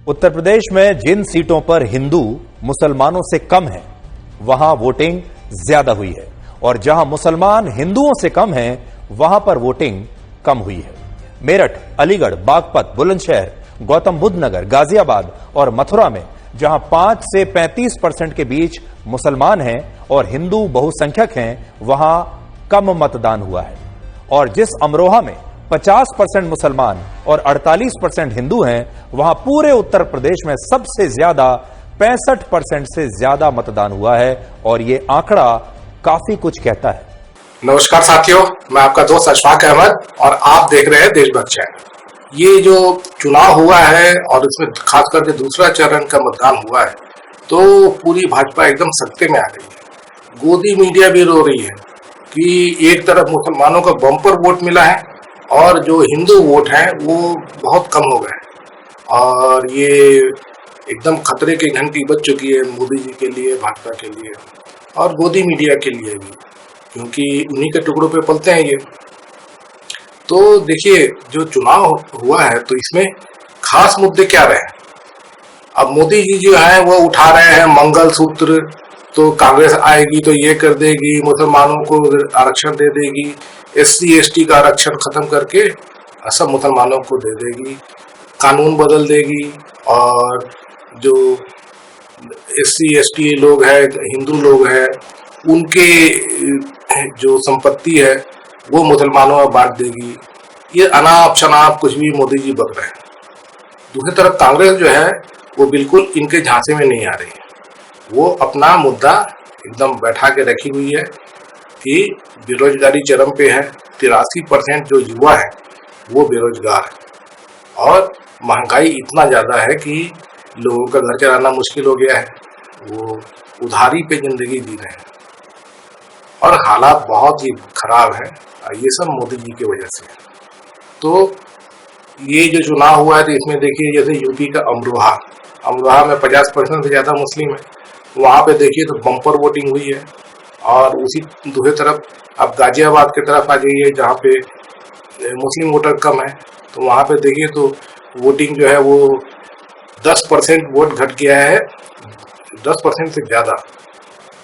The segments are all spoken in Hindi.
उत्तर प्रदेश में जिन सीटों पर हिंदू मुसलमानों से कम है वहां वोटिंग ज्यादा हुई है और जहां मुसलमान हिंदुओं से कम है वहां पर वोटिंग कम हुई है। मेरठ, अलीगढ़, बागपत, बुलंदशहर, गौतम बुद्ध नगर, गाजियाबाद और मथुरा में जहां 5 से 35% के बीच मुसलमान हैं और हिंदू बहुसंख्यक हैं वहां कम मतदान हुआ है। और जिस अमरोहा में 50% मुसलमान और 48% हिंदू हैं वहां पूरे उत्तर प्रदेश में सबसे ज्यादा 65% से ज्यादा मतदान हुआ है और ये आंकड़ा काफी कुछ कहता है। नमस्कार साथियों, मैं आपका दोस्त अशफाक अहमद और आप देख रहे हैं देशभक्त चैनल। ये जो चुनाव हुआ है और इसमें खास करके दूसरा चरण का मतदान हुआ है तो पूरी भाजपा एकदम सत्ते में आ गई है। गोदी मीडिया भी रो रही है कि एक तरफ मुसलमानों का बम्पर वोट मिला है और जो हिंदू वोट हैं वो बहुत कम हो गए और ये एकदम खतरे की घंटी बज चुकी है मोदी जी के लिए, भाजपा के लिए और गोदी मीडिया के लिए भी, क्योंकि उन्हीं के टुकड़ों पे पलते हैं ये। तो देखिए, जो चुनाव हुआ है तो इसमें खास मुद्दे क्या रहे। अब मोदी जी जो है वो उठा रहे हैं मंगल सूत्र, तो कांग्रेस आएगी तो ये कर देगी, मुसलमानों को आरक्षण दे देगी, SC ST का आरक्षण खत्म करके सब मुसलमानों को दे देगी, कानून बदल देगी और जो SC ST लोग हैं, हिंदू लोग हैं, उनके जो संपत्ति है वो मुसलमानों में बांट देगी। ये अनाप शनाप कुछ भी मोदी जी बक रहे हैं। दूसरी तरफ कांग्रेस जो है वो बिल्कुल इनके झांसे में नहीं आ रही है। वो अपना मुद्दा एकदम बैठा के रखी हुई है कि बेरोजगारी चरम पे है, 83% जो युवा है वो बेरोजगार है और महंगाई इतना ज़्यादा है कि लोगों का घर चलाना मुश्किल हो गया है, वो उधारी पे जिंदगी जी रहे हैं और हालात बहुत ही खराब है। ये सब मोदी जी की वजह से। तो ये जो चुनाव हुआ है तो इसमें देखिए, जैसे यूपी का अमरोहा में 50% से ज़्यादा मुस्लिम है, वहाँ पे देखिए तो बम्पर वोटिंग हुई है। और उसी दूसरी तरफ अब गाजियाबाद की तरफ आ जाइए जहाँ पे मुस्लिम वोटर कम है, तो वहाँ पे देखिए तो वोटिंग जो है वो 10% वोट घट गया है, 10% से ज़्यादा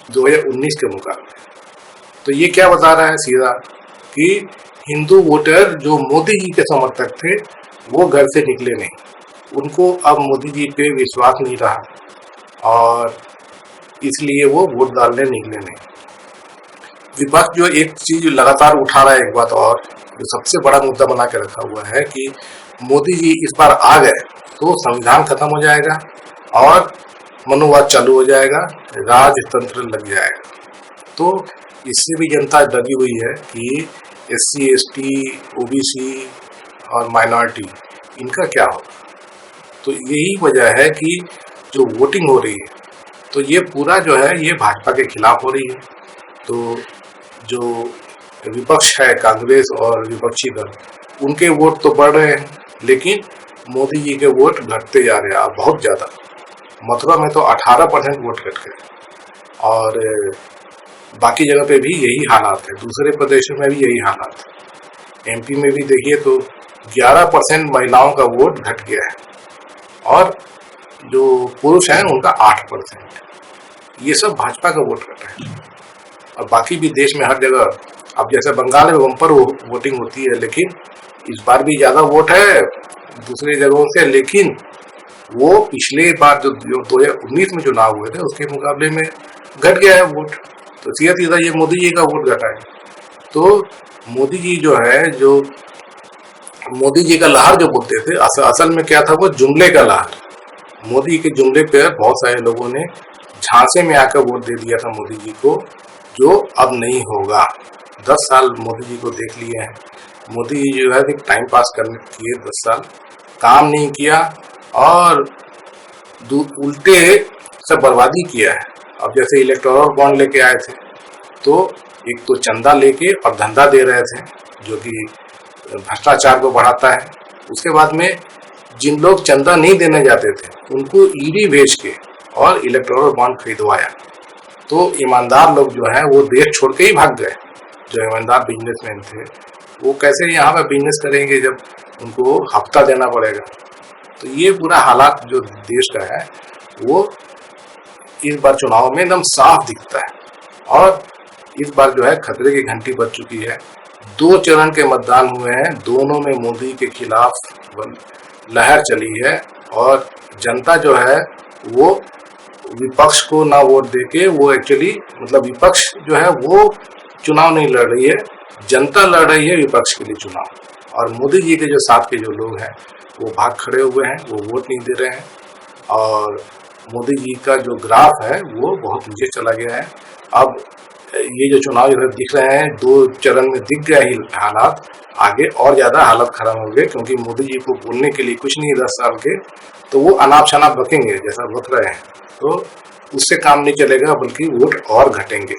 2019 के मुकाबले। तो ये क्या बता रहा है सीधा कि हिंदू वोटर जो मोदी जी के समर्थक थे वो घर से निकले नहीं, उनको अब मोदी जी पे विश्वास नहीं रहा और इसलिए वो वोट डालने निकले नहीं। विपक्ष जो एक चीज लगातार उठा रहा है, एक बात और जो सबसे बड़ा मुद्दा बना के रखा हुआ है कि मोदी जी इस बार आ गए तो संविधान खत्म हो जाएगा और मनुवाद चालू हो जाएगा, राजतंत्र लग जाएगा। तो इससे भी जनता डरी हुई है कि SC ST OBC और माइनॉरिटी इनका क्या होगा। तो यही वजह है कि जो वोटिंग हो रही है तो ये पूरा जो है ये भाजपा के खिलाफ हो रही है। तो जो विपक्ष है, कांग्रेस और विपक्षी दल, उनके वोट तो बढ़ रहे हैं लेकिन मोदी जी के वोट घटते जा रहे हैं बहुत ज़्यादा। मथुरा में तो 18% वोट घट गए और बाकी जगह पे भी यही हालात है, दूसरे प्रदेशों में भी यही हालात है। MP में भी देखिए तो 11% महिलाओं का वोट घट गया है और जो पुरुष हैं उनका 8%। ये सब भाजपा का वोट घटा है और बाकी भी देश में हर जगह, अब जैसे बंगाल में बम्पर वोटिंग होती है लेकिन इस बार भी ज़्यादा वोट है दूसरी जगहों से, लेकिन वो पिछले बार जो 2019 में चुनाव हुए थे उसके मुकाबले में घट गया है वोट। तो सीधा ये मोदी जी का वोट घटा है। तो मोदी जी जो है, जो मोदी जी का लहर जो बोलते थे, असल में क्या था, वो जुमले का लहर। मोदी के जुमले पे बहुत सारे लोगों ने झांसे में आकर वोट दे दिया था मोदी जी को, जो अब नहीं होगा। 10 साल मोदी जी को देख लिए हैं। मोदी जी जो है टाइम पास करने के लिए 10 साल काम नहीं किया और उल्टे सब बर्बादी किया है। अब जैसे इलेक्टोरल बॉन्ड लेके आए थे तो एक तो चंदा लेके और धंधा दे रहे थे जो कि भ्रष्टाचार को बढ़ाता है। उसके बाद में जिन लोग चंदा नहीं देने जाते थे उनको ईडी भेज के और इलेक्टोरल बॉन्ड खरीदवाया। तो ईमानदार लोग जो हैं वो देश छोड़ के ही भाग गए। जो ईमानदार बिजनेसमैन थे वो कैसे यहाँ पर बिजनेस करेंगे जब उनको हफ्ता देना पड़ेगा। तो ये पूरा हालात जो देश का है वो इस बार चुनाव में एकदम साफ दिखता है। और इस बार जो है खतरे की घंटी बज चुकी है। 2 चरण के मतदान हुए हैं, दोनों में मोदी के खिलाफ लहर चली है और जनता जो है वो विपक्ष को ना वोट देके वो एक्चुअली मतलब विपक्ष जो है वो चुनाव नहीं लड़ रही है, जनता लड़ रही है विपक्ष के लिए चुनाव। और मोदी जी के जो साथ के जो लोग हैं वो भाग खड़े हुए हैं, वो वोट नहीं दे रहे हैं और मोदी जी का जो ग्राफ है वो बहुत नीचे चला गया है। अब ये जो चुनाव इधर दिख रहे हैं 2 चरण में दिख गया ही हालात, आगे और ज्यादा हालत खराब होंगे क्योंकि मोदी जी को बोलने के लिए कुछ नहीं 10 साल के, तो वो अनाप शनाप बकेंगे जैसा बक रहे हैं, तो उससे काम नहीं चलेगा बल्कि वोट और घटेंगे।